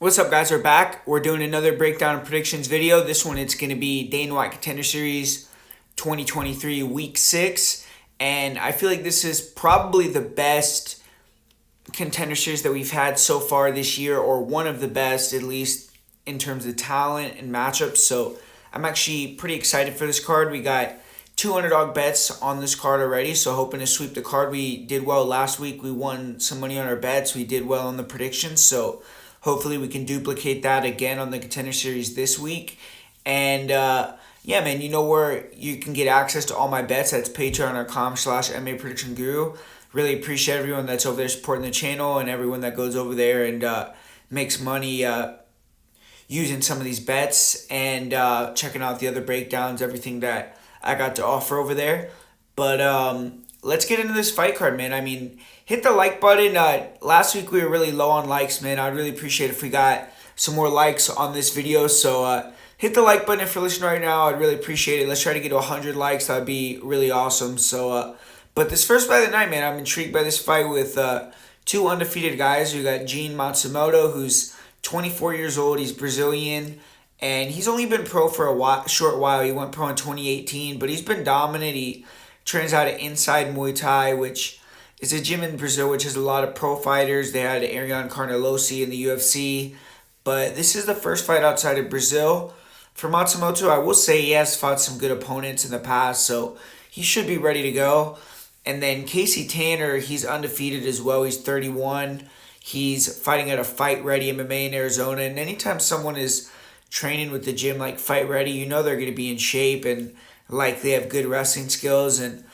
What's up, guys? We're back. We're doing another breakdown and predictions video. This one, it's going to be Dana White Contender Series 2023 Week 6. And I feel like this is probably the best Contender Series that we've had so far this year, or one of the best, at least in terms of talent and matchups. So I'm actually pretty excited for this card. We got two underdog bets on this card already, so hoping to sweep the card. We did well last week. We won some money on our bets. We did well on the predictions, so hopefully we can duplicate that again on the Contender Series this week. And yeah, man, you know where you can get access to all my bets. That's patreon.com/MA Prediction Guru. Really appreciate everyone that's over there supporting the channel and everyone that goes over there and makes money using some of these bets and checking out the other breakdowns, everything that I got to offer over there. But let's get into this fight card, man. I mean, hit the like button. Last week we were really low on likes, man. I'd really appreciate if we got some more likes on this video. So hit the like button if you're listening right now. I'd really appreciate it. Let's try to get to 100 likes. That'd be really awesome. So, but this first fight of the night, man, I'm intrigued by this fight with two undefeated guys. We got Gene Matsumoto, who's 24 years old. He's Brazilian. And he's only been pro for a short while. He went pro in 2018, but he's been dominant. He trains out of Inside Muay Thai, which is a gym in Brazil, which has a lot of pro fighters. They had Ariane Carnelosi in the UFC. But this is the first fight outside of Brazil. For Matsumoto, I will say he has fought some good opponents in the past, so he should be ready to go. And then Casey Tanner, he's undefeated as well. He's 31. He's fighting at a Fight Ready MMA in Arizona. And anytime someone is training with the gym like Fight Ready, you know they're going to be in shape and likely have good wrestling skills. And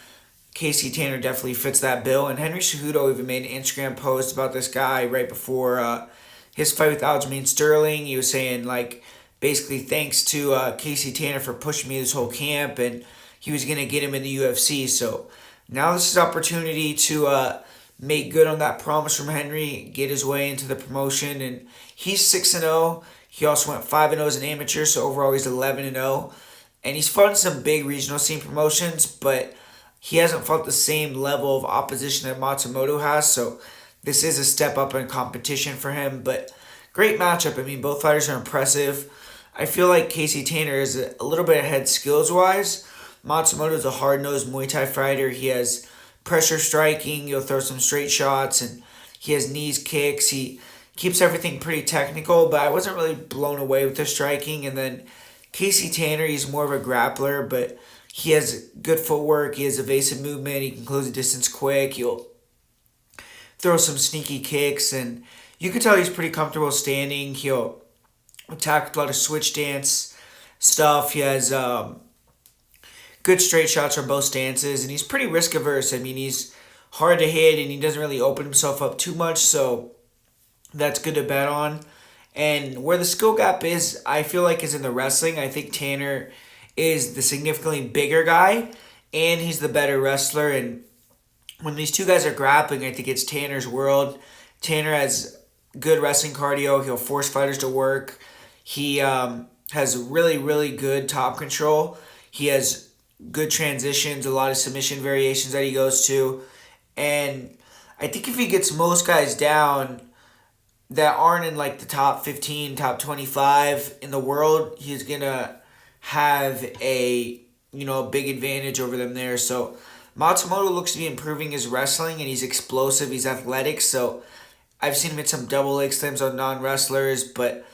Casey Tanner definitely fits that bill. And Henry Cejudo even made an Instagram post about this guy right before his fight with Aljamain Sterling. He was saying, like, basically thanks to Casey Tanner for pushing me this whole camp, and he was going to get him in the UFC. So now this is opportunity to make good on that promise from Henry, get his way into the promotion. And he's 6-0. He also went 5-0 as an amateur, so overall he's 11-0. And he's fought in some big regional scene promotions, but he hasn't fought the same level of opposition that Matsumoto has, so this is a step up in competition for him. But great matchup. I mean, both fighters are impressive. I feel like Casey Tanner is a little bit ahead skills-wise. Matsumoto is a hard-nosed Muay Thai fighter. He has pressure striking. He'll throw some straight shots, and he has knees, kicks. He keeps everything pretty technical, but I wasn't really blown away with the striking. And then Casey Tanner, he's more of a grappler, but he has good footwork. He has evasive movement. He can close the distance quick. He'll throw some sneaky kicks, and you can tell he's pretty comfortable standing. He'll attack a lot of switch dance stuff. He has good straight shots from both stances, and he's pretty risk averse. I mean, he's hard to hit, and he doesn't really open himself up too much, so that's good to bet on. And where the skill gap is, I feel like, is in the wrestling. I think Tanner is the significantly bigger guy, and he's the better wrestler. And when these two guys are grappling, I think it's Tanner's world. Tanner has good wrestling cardio. He'll force fighters to work. He has really, really good top control. He has good transitions, a lot of submission variations that he goes to. And I think if he gets most guys down that aren't in like the top 15, top 25 in the world, he's going to have a big advantage over them there. So Matsumoto looks to be improving his wrestling, and he's explosive, he's athletic. So I've seen him hit some double leg slams on non-wrestlers, but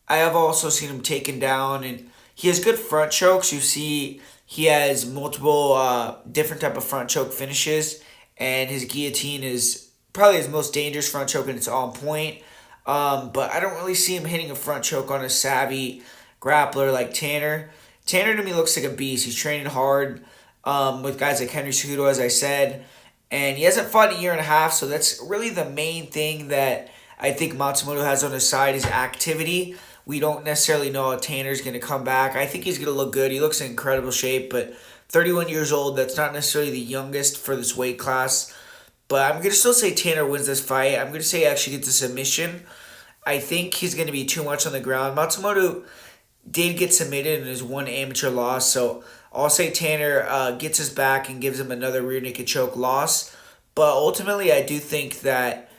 I have also seen him taken down, and he has good front chokes. You see he has multiple different type of front choke finishes, and his guillotine is probably his most dangerous front choke, and it's on point. But I don't really see him hitting a front choke on a savvy grappler like Tanner. Tanner to me looks like a beast. He's training hard with guys like Henry Cejudo, as I said. And he hasn't fought in a year and a half, so that's really the main thing that I think Matsumoto has on his side is activity. We don't necessarily know how Tanner's going to come back. I think he's going to look good. He looks in incredible shape, but 31 years old, that's not necessarily the youngest for this weight class. But I'm going to still say Tanner wins this fight. I'm going to say he actually gets a submission. I think he's going to be too much on the ground. Matsumoto did get submitted in his one amateur loss, so I'll say Tanner gets his back and gives him another rear naked choke loss. But ultimately, I do think that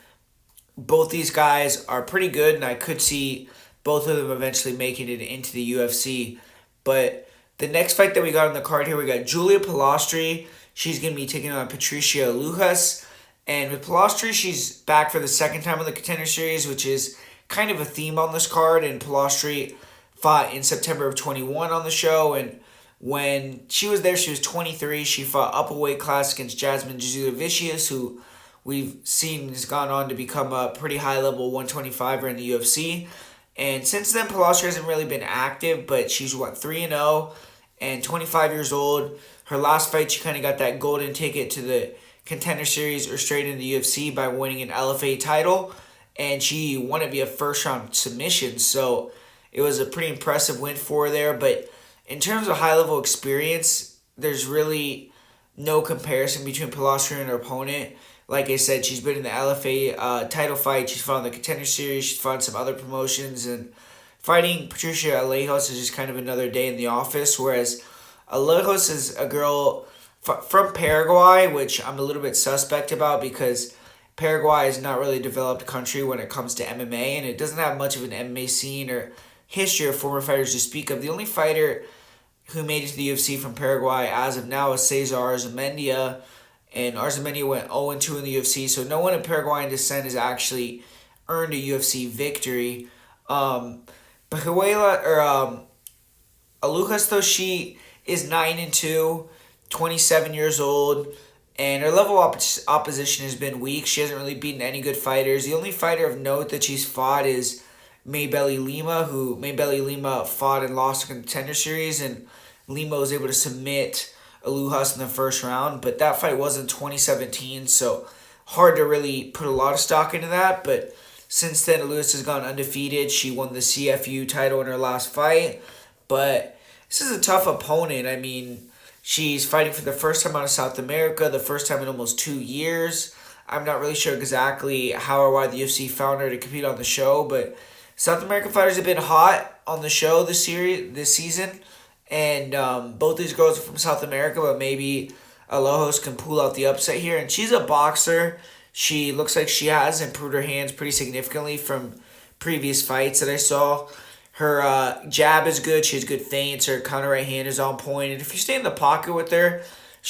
Both these guys are pretty good, and I could see both of them eventually making it into the UFC. But the next fight that we got on the card here, we got Julia Palestri. She's going to be taking on Patricia Lujas. And with Palestri, she's back for the second time on the Contender Series, which is kind of a theme on this card. And Palestri fought in September of 21 on the show. And when she was there, she was 23. She fought up a weight class against Jasmine Jasudavicius, who we've seen has gone on to become a pretty high-level 125er in the UFC. And since then, Palestri hasn't really been active, but she's, 3-0 and 25 years old. Her last fight, she kind of got that golden ticket to the Contender Series or straight into the UFC by winning an LFA title. And she won it via first-round submission, so it was a pretty impressive win for her there. But in terms of high-level experience, there's really no comparison between Palestri and her opponent. Like I said, she's been in the LFA title fight. She's fought in the Contender Series. She's fought in some other promotions. And fighting Patricia Alejos is just kind of another day in the office. Whereas Alejos is a girl from Paraguay, which I'm a little bit suspect about because Paraguay is not really a developed country when it comes to MMA. And it doesn't have much of an MMA scene or history of former fighters to speak of. The only fighter who made it to the UFC from Paraguay as of now is Cesar Arzamendia. And Arzamendia went 0-2 in the UFC, so no one of Paraguayan descent has actually earned a UFC victory. But Alujas, though, she is 9-2, 27 years old, and her level of opposition has been weak. She hasn't really beaten any good fighters. The only fighter of note that she's fought is Maybelly Lima, who Maybelly Lima fought and lost the Contender Series, and Lima was able to submit Alujas in the first round, but that fight was in 2017, so hard to really put a lot of stock into that. But since then, Alujas has gone undefeated. She won the CFU title in her last fight, but this is a tough opponent. I mean, she's fighting for the first time out of South America, the first time in almost 2 years. I'm not really sure exactly how or why the UFC found her to compete on the show, but South American fighters have been hot on the show this season. And both these girls are from South America, but maybe Alojos can pull out the upset here. And she's a boxer. She looks like she has improved her hands pretty significantly from previous fights that I saw. Her jab is good. She has good feints. Her counter right hand is on point. And if you stay in the pocket with her,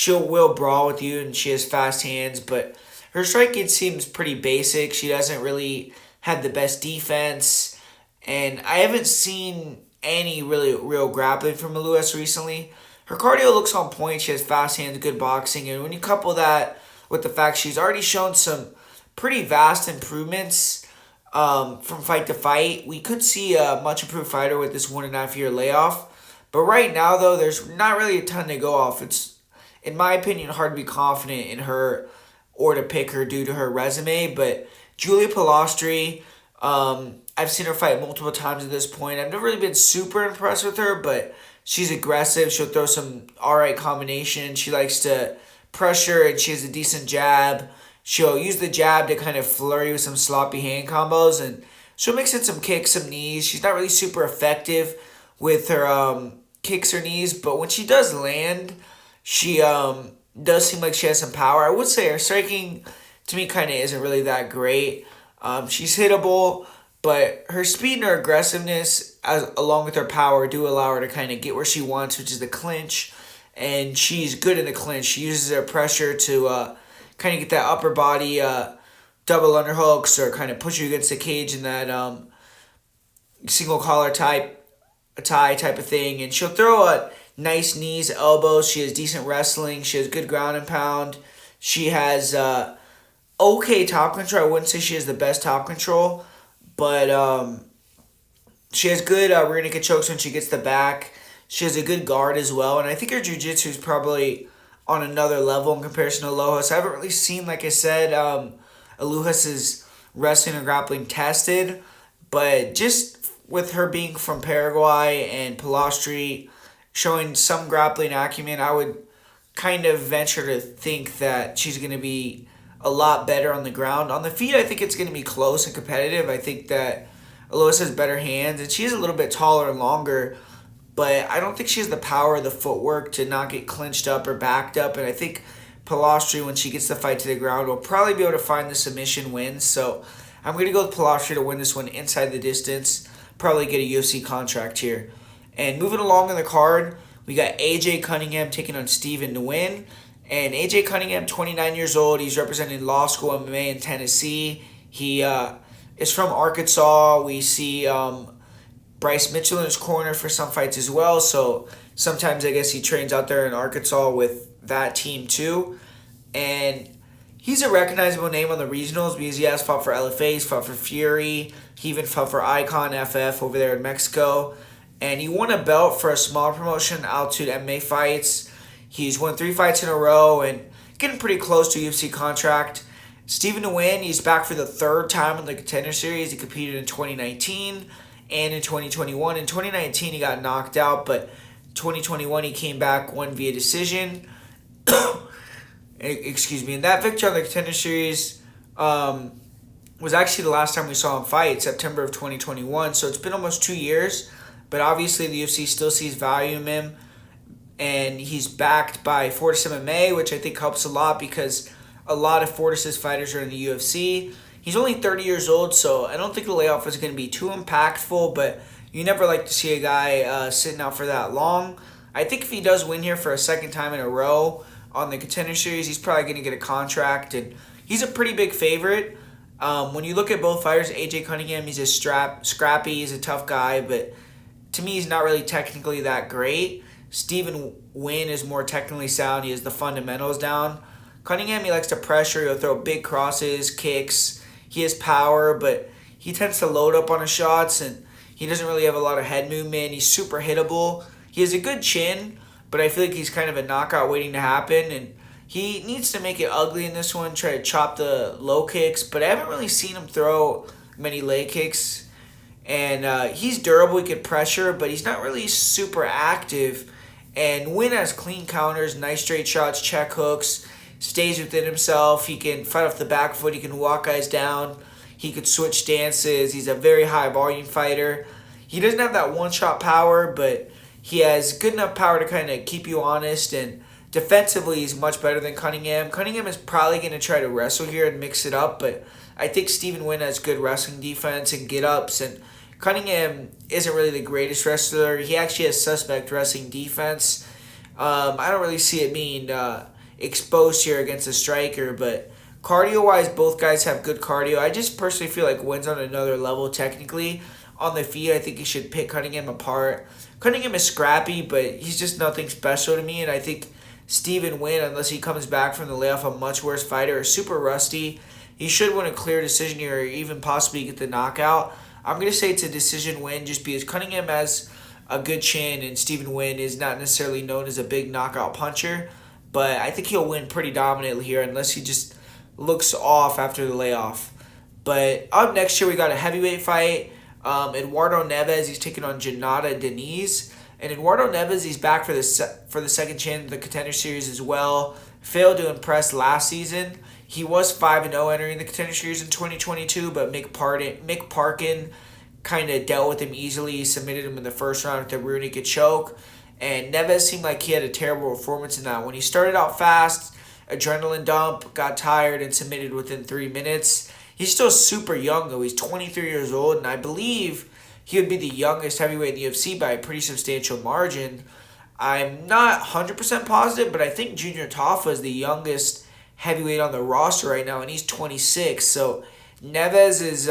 will brawl with you, and she has fast hands. But her striking seems pretty basic. She doesn't really have the best defense. And I haven't seen any really real grappling from Alujas recently. Her cardio looks on point. She has fast hands, good boxing, and when you couple that with the fact she's already shown some pretty vast improvements from fight to fight, we could see a much improved fighter with this 1.5 year layoff. But right now, though, there's not really a ton to go off. It's, in my opinion, hard to be confident in her or to pick her due to her resume. But Julia Palestri, I've seen her fight multiple times at this point. I've never really been super impressed with her, but she's aggressive. She'll throw some alright combination. She likes to pressure, and she has a decent jab. She'll use the jab to kind of flurry with some sloppy hand combos, and she'll mix in some kicks, some knees. She's not really super effective with her kicks or knees, but when she does land, she does seem like she has some power. I would say her striking, to me, kind of isn't really that great. She's hittable, but her speed and her aggressiveness, along with her power, do allow her to kind of get where she wants, which is the clinch. And she's good in the clinch. She uses her pressure to kind of get that upper body double underhooks or kind of push you against the cage in that single collar tie type of thing. And she'll throw nice knees, elbows. She has decent wrestling. She has good ground and pound. She has okay top control. I wouldn't say she has the best top control, but she has good rear naked chokes when she gets the back. She has a good guard as well, and I think her jiu-jitsu is probably on another level in comparison to Alujas. I haven't really seen, like I said, Alujas' wrestling or grappling tested, but just with her being from Paraguay and Palestri showing some grappling acumen, I would kind of venture to think that she's going to be a lot better on the ground. On the feet, I think it's going to be close and competitive. I think that Alujas has better hands, and she's a little bit taller and longer, but I don't think she has the power or the footwork to not get clinched up or backed up. And I think Palestri, when she gets the fight to the ground, will probably be able to find the submission wins. So I'm going to go with Palestri to win this one inside the distance. Probably get a UFC contract here. And moving along in the card, we got AJ Cunningham taking on Steven Nguyen. And AJ Cunningham, 29 years old. He's representing law school MMA in Tennessee. He is from Arkansas. We see Bryce Mitchell in his corner for some fights as well. So sometimes I guess he trains out there in Arkansas with that team too. And he's a recognizable name on the regionals because he has fought for LFA, he's fought for Fury, he even fought for Icon FF over there in Mexico. And he won a belt for a small promotion, Altitude MMA Fights. He's won 3 fights in a row and getting pretty close to a UFC contract. Steven Nguyen, he's back for the 3rd time in the Contender Series. He competed in 2019 and in 2021. In 2019, he got knocked out, but 2021, he came back, won via decision. Excuse me. And that victory on the Contender Series was actually the last time we saw him fight, September of 2021. So it's been almost 2 years. But obviously, the UFC still sees value in him. And he's backed by Fortis MMA, which I think helps a lot because a lot of Fortis' fighters are in the UFC. He's only 30 years old, so I don't think the layoff is going to be too impactful, but you never like to see a guy sitting out for that long. I think if he does win here for a second time in a row on the Contender Series, he's probably going to get a contract, and he's a pretty big favorite. When you look at both fighters, AJ Cunningham, he's a scrappy, he's a tough guy, but to me, he's not really technically that great. Steven Nguyen is more technically sound. He has the fundamentals down. Cunningham, he likes to pressure. He'll throw big crosses, kicks. He has power, but he tends to load up on his shots, and he doesn't really have a lot of head movement. He's super hittable. He has a good chin, but I feel like he's kind of a knockout waiting to happen, and he needs to make it ugly in this one, try to chop the low kicks, but I haven't really seen him throw many leg kicks. And he's durable, he can pressure, but he's not really super active. And Nguyen has clean counters, nice straight shots, check hooks, stays within himself. He can fight off the back foot, he can walk guys down, he could switch stances. He's a very high volume fighter. He doesn't have that one-shot power, but he has good enough power to kind of keep you honest, and defensively he's much better than Cunningham. Cunningham is probably going to try to wrestle here and mix it up, but I think Steven Nguyen has good wrestling defense and get-ups, and Cunningham isn't really the greatest wrestler. He actually has suspect wrestling defense. I don't really see it being exposed here against a striker, but cardio-wise, both guys have good cardio. I just personally feel like Nguyen's on another level technically. On the feet, I think he should pick Cunningham apart. Cunningham is scrappy, but he's just nothing special to me, and I think Steven Nguyen, unless he comes back from the layoff, a much worse fighter, is super rusty. He should win a clear decision here or even possibly get the knockout. I'm going to say it's a decision win just because Cunningham has a good chin and Steven Nguyen is not necessarily known as a big knockout puncher. But I think he'll win pretty dominantly here unless he just looks off after the layoff. But up next here, we got a heavyweight fight. Eduardo Neves, he's taking on Janata Denise. And Eduardo Neves, he's back for the second chance of the Contender Series as well. Failed to impress last season. He was 5-0 entering the Contender Series in 2022, but Mick Parkin kind of dealt with him easily. He submitted him in the first round with a rear naked choke. And Neves seemed like he had a terrible performance in that. When he started out fast, adrenaline dump, got tired, and submitted within 3 minutes. He's still super young, though. He's 23 years old, and I believe he would be the youngest heavyweight in the UFC by a pretty substantial margin. I'm not 100% positive, but I think Junior Tafa is the youngest heavyweight on the roster right now, and he's 26. So Neves is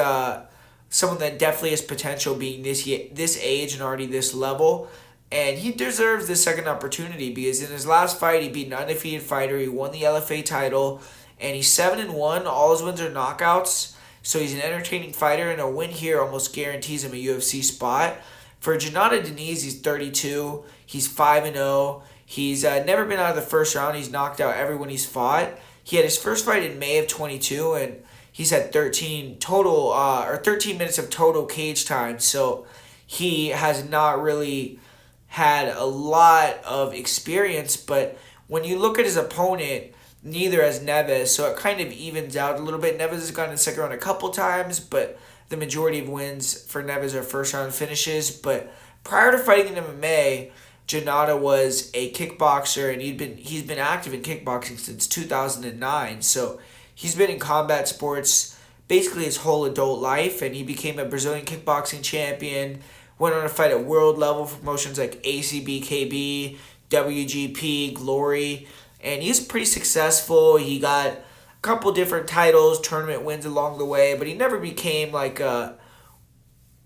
someone that definitely has potential being this age and already this level. And he deserves this second opportunity because in his last fight, he beat an undefeated fighter. He won the LFA title, and he's 7-1. All his wins are knockouts. So he's an entertaining fighter, and a win here almost guarantees him a UFC spot. For Janata Denise, he's 32. He's 5-0. He's never been out of the first round. He's knocked out everyone he's fought. He had his first fight in May of 22, and he's had 13 minutes of total cage time. So he has not really had a lot of experience. But when you look at his opponent, neither has Neves, so it kind of evens out a little bit. Neves has gone in the second round a couple times, but the majority of wins for Neves are first round finishes. But prior to fighting in MMA, Janata was a kickboxer, and he's been active in kickboxing since 2009. So he's been in combat sports basically his whole adult life, and he became a Brazilian kickboxing champion. Went on to fight at world level for promotions like ACBKB, WGP, Glory, and he's pretty successful. He got a couple different titles, tournament wins along the way, but he never became like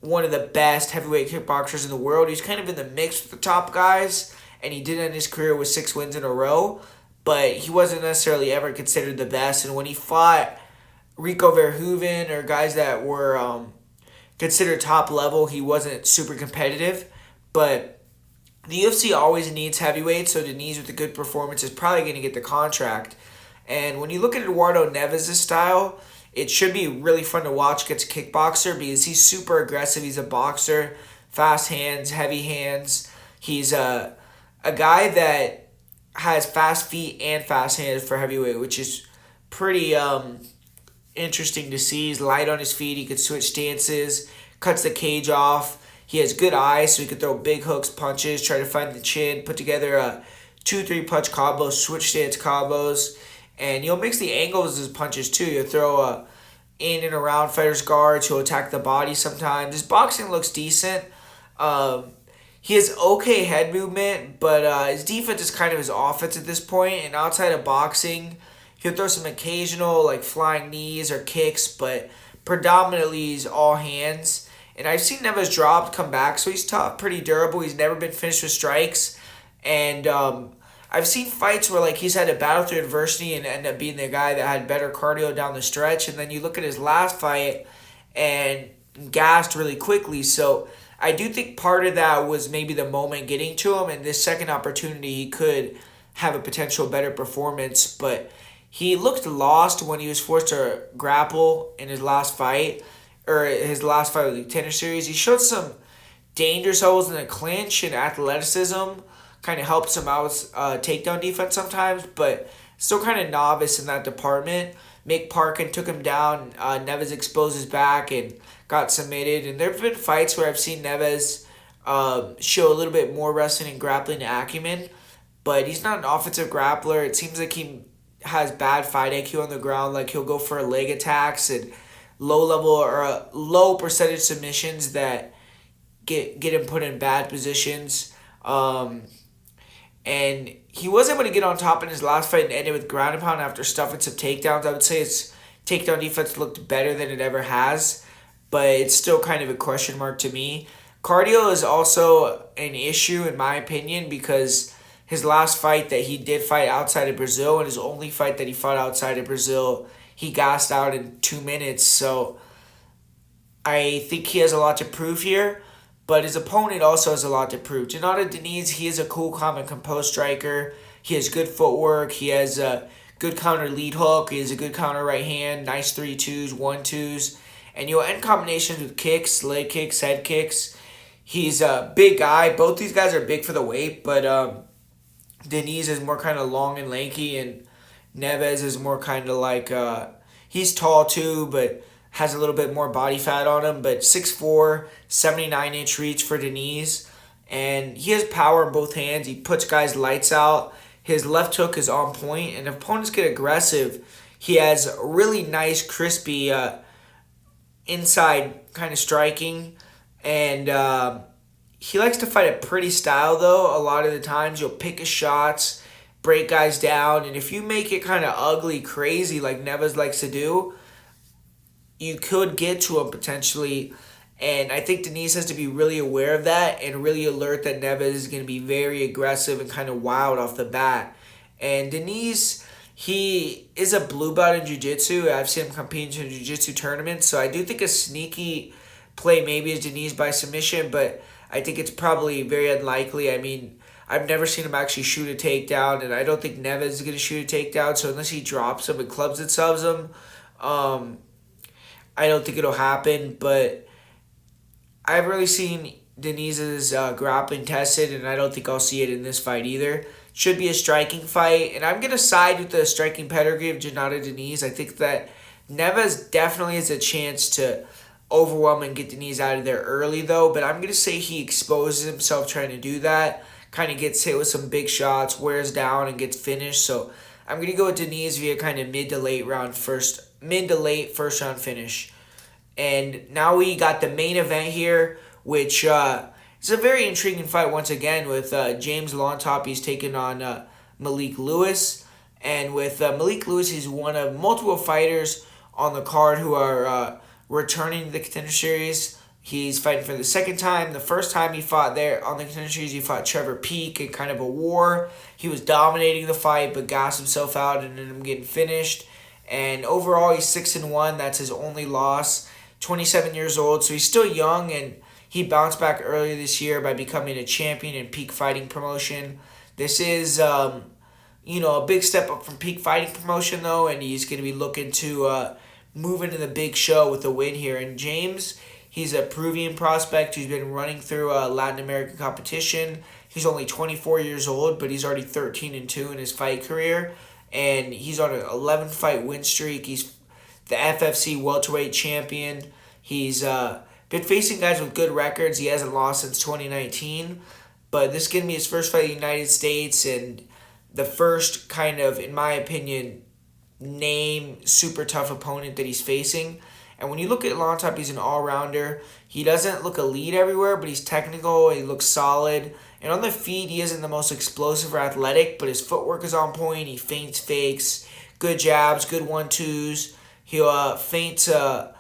one of the best heavyweight kickboxers in the world. He's kind of in the mix with the top guys, and he did end his career with 6 wins in a row, but he wasn't necessarily ever considered the best. And when he fought Rico Verhoeven or guys that were considered top level, he wasn't super competitive. But the UFC always needs heavyweights, so Denise with a good performance is probably going to get the contract. And when you look at Eduardo Neves' style, it should be really fun to watch against a kickboxer because he's super aggressive. He's a boxer, fast hands, heavy hands. He's a guy that has fast feet and fast hands for heavyweight, which is pretty interesting to see. He's light on his feet. He could switch stances, cuts the cage off. He has good eyes, so he could throw big hooks, punches, try to find the chin, put together a 2-3 punch combo, switch stance combos. And he'll mix the angles of his punches too. He'll throw in and around fighters' guards. He'll attack the body sometimes. His boxing looks decent. He has okay head movement, but his defense is kind of his offense at this point. And outside of boxing, he'll throw some occasional like flying knees or kicks, but predominantly he's all hands. And I've seen Neves dropped, come back, so he's tough, pretty durable. He's never been finished with strikes. And I've seen fights where like he's had to battle through adversity and end up being the guy that had better cardio down the stretch. And then you look at his last fight and gassed really quickly. So I do think part of that was maybe the moment getting to him, and this second opportunity he could have a potential better performance. But he looked lost when he was forced to grapple in his last fight, or his last fight with the Contender Series. He showed some dangerous levels in the clinch and athleticism. Kind of helps him out with takedown defense sometimes, but still kind of novice in that department. Mick Parkin took him down. Neves exposed his back and got submitted. And there have been fights where I've seen Neves show a little bit more wrestling and grappling acumen, but he's not an offensive grappler. It seems like he has bad fight IQ on the ground. Like he'll go for leg attacks and low level or low percentage submissions that get him put in bad positions. And he was able to get on top in his last fight and ended with ground and pound after stuffing some takedowns. I would say his takedown defense looked better than it ever has, but it's still kind of a question mark to me. Cardio is also an issue in my opinion because his last fight that he did fight outside of Brazil and his only fight that he fought outside of Brazil, he gassed out in 2 minutes. So I think he has a lot to prove here. But his opponent also has a lot to prove. Janata Denise, he is a cool, calm, and composed striker. He has good footwork. He has a good counter lead hook. He has a good counter right hand. Nice 3-2s, 1-2s. And you'll end combinations with kicks, leg kicks, head kicks. He's a big guy. Both these guys are big for the weight. But Denise is more kind of long and lanky. And Neves is more kind of like... he's tall too, but... has a little bit more body fat on him, but 6'4", 79-inch reach for Denise. And he has power in both hands. He puts guys lights out. His left hook is on point, and if opponents get aggressive, he has really nice, crispy inside kind of striking. And he likes to fight a pretty style, though. A lot of the times, you'll pick his shots, break guys down, and if you make it kind of ugly, crazy like Neves likes to do, you could get to him potentially. And I think Denise has to be really aware of that and really alert that Neves is going to be very aggressive and kind of wild off the bat. And Denise, he is a blue belt in jiu-jitsu. I've seen him compete in jiu-jitsu tournaments. So I do think a sneaky play maybe is Denise by submission, but I think it's probably very unlikely. I mean, I've never seen him actually shoot a takedown, and I don't think Neves is going to shoot a takedown. So unless he drops him and clubs it, subs him, I don't think it'll happen, but I've really seen Denise's grappling tested, and I don't think I'll see it in this fight either. Should be a striking fight, and I'm going to side with the striking pedigree of Janata Denise. I think that Neves definitely has a chance to overwhelm and get Denise out of there early, though, but I'm going to say he exposes himself trying to do that, kind of gets hit with some big shots, wears down, and gets finished. So I'm going to go with Denise via kind of mid to late round first mid to late first round finish. And now we got the main event here, which is a very intriguing fight once again with James Lontop. He's taking on Malik Lewis. And with Malik Lewis, he's one of multiple fighters on the card who are returning to the Contender Series. He's fighting for the second time. The first time he fought there on the Contender Series, he fought Trevor Peek in kind of a war. He was dominating the fight, but gassed himself out and ended up getting finished. And overall, he's 6-1. That's his only loss. 27 years old, so he's still young, and he bounced back earlier this year by becoming a champion in Peak Fighting Promotion. This is, a big step up from Peak Fighting Promotion, though, and he's going to be looking to move into the big show with a win here. And James, he's a Peruvian prospect who's been running through Latin American competition. He's only 24 years old, but he's already 13-2 in his fight career, and he's on an 11-fight win streak. He's the FFC welterweight champion. He's been facing guys with good records. He hasn't lost since 2019. But this is going to be his first fight in the United States and the first kind of, in my opinion, name super tough opponent that he's facing. And when you look at Lontop, he's an all-rounder. He doesn't look elite everywhere, but he's technical. He looks solid. And on the feet, he isn't the most explosive or athletic, but his footwork is on point. He feints, fakes, good jabs, good 1-2s. He'll feint the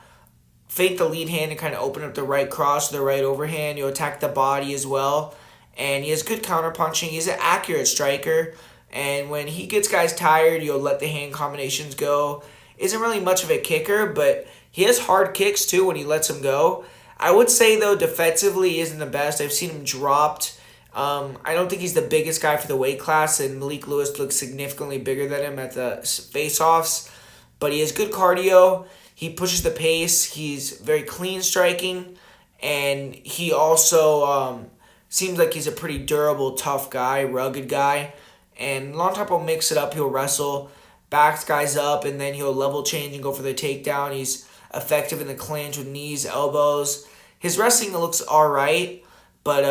lead hand and kind of open up the right cross, the right overhand. He'll attack the body as well. And he has good counterpunching. He's an accurate striker. And when he gets guys tired, he'll let the hand combinations go. Isn't really much of a kicker, but he has hard kicks too when he lets them go. I would say, though, defensively he isn't the best. I've seen him dropped. I don't think he's the biggest guy for the weight class, and Malik Lewis looks significantly bigger than him at the face-offs. But he has good cardio. He pushes the pace. He's very clean striking. And he also seems like he's a pretty durable, tough guy, rugged guy. And Lontop will mix it up. He'll wrestle, backs guys up, and then he'll level change and go for the takedown. He's effective in the clinch with knees, elbows. His wrestling looks all right. But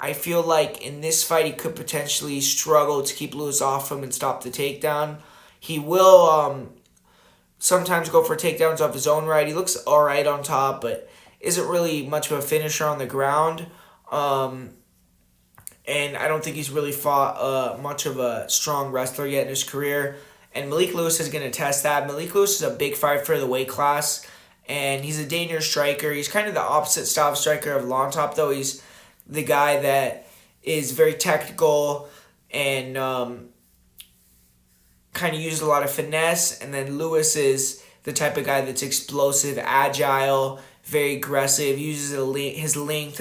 I feel like in this fight he could potentially struggle to keep Lewis off him and stop the takedown. He will sometimes go for takedowns off his own right. He looks all right on top, but isn't really much of a finisher on the ground. And I don't think he's really fought much of a strong wrestler yet in his career. And Malik Lewis is going to test that. Malik Lewis is a big fight for the weight class, and he's a dangerous striker. He's kind of the opposite style of striker of Lontop, though. He's the guy that is very technical and kind of uses a lot of finesse, and then Lewis is the type of guy that's explosive, agile, very aggressive, uses his length,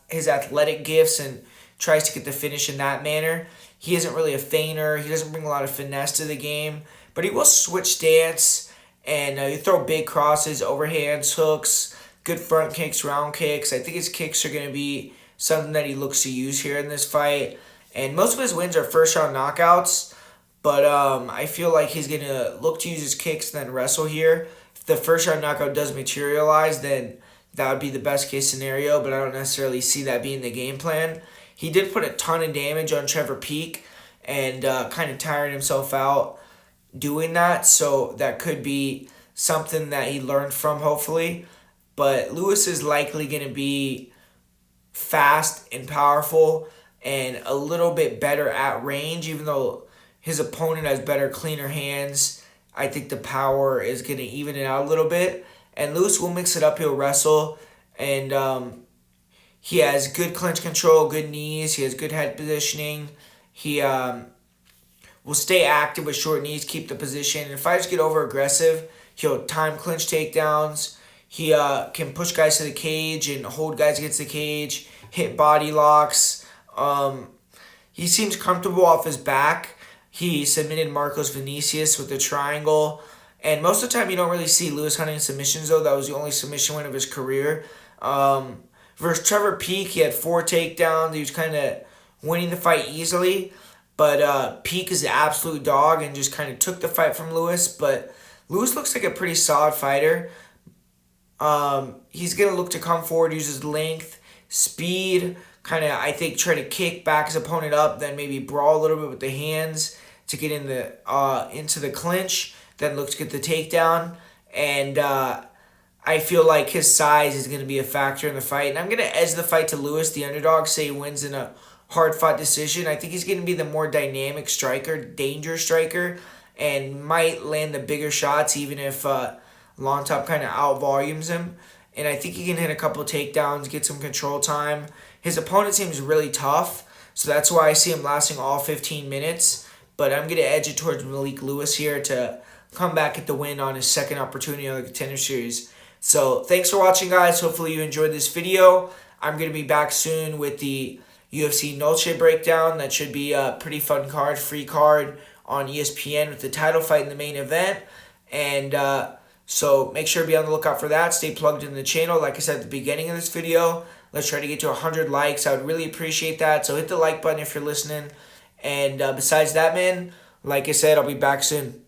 his athletic gifts, and tries to get the finish in that manner. He isn't really a feiner. He doesn't bring a lot of finesse to the game, but he will switch stance, and he throw big crosses, overhands, hooks, good front kicks, round kicks. I think his kicks are going to be something that he looks to use here in this fight, and most of his wins are first-round knockouts. But I feel like he's going to look to use his kicks and then wrestle here. If the first-round knockout does materialize, then that would be the best-case scenario, but I don't necessarily see that being the game plan. He did put a ton of damage on Trevor Peek and kind of tiring himself out doing that, so that could be something that he learned from, hopefully. But Lewis is likely going to be fast and powerful and a little bit better at range, even though his opponent has better, cleaner hands. I think the power is going to even it out a little bit. And Lewis will mix it up. He'll wrestle. And he has good clinch control, good knees. He has good head positioning. He will stay active with short knees, keep the position. And if fighters get over aggressive, he'll time clinch takedowns. He can push guys to the cage and hold guys against the cage, hit body locks. He seems comfortable off his back. He submitted Marcos Vinicius with a triangle. And most of the time you don't really see Lewis hunting submissions, though. That was the only submission win of his career. Versus Trevor Peek, he had 4 takedowns. He was kind of winning the fight easily. But Peek is an absolute dog and just kind of took the fight from Lewis. But Lewis looks like a pretty solid fighter. He's going to look to come forward, use his length, speed, kind of, I think, try to kick back his opponent up, then maybe brawl a little bit with the hands to get into the clinch. then look to get the takedown. And I feel like his size is going to be a factor in the fight. And I'm going to edge the fight to Lewis, the underdog, say he wins in a hard-fought decision. I think he's going to be the more dynamic striker, dangerous striker, and might land the bigger shots even if Long Top kind of out-volumes him. And I think he can hit a couple takedowns, get some control time. His opponent seems really tough, so that's why I see him lasting all 15 minutes. But I'm going to edge it towards Malik Lewis here to come back at the win on his second opportunity on the Contender Series. So thanks for watching, guys. Hopefully you enjoyed this video. I'm going to be back soon with the UFC Noche breakdown. That should be a pretty fun card, free card on ESPN with the title fight in the main event. And so make sure to be on the lookout for that. Stay plugged in the channel. Like I said at the beginning of this video, let's try to get to 100 likes. I would really appreciate that. So hit the like button if you're listening. And besides that, man, like I said, I'll be back soon.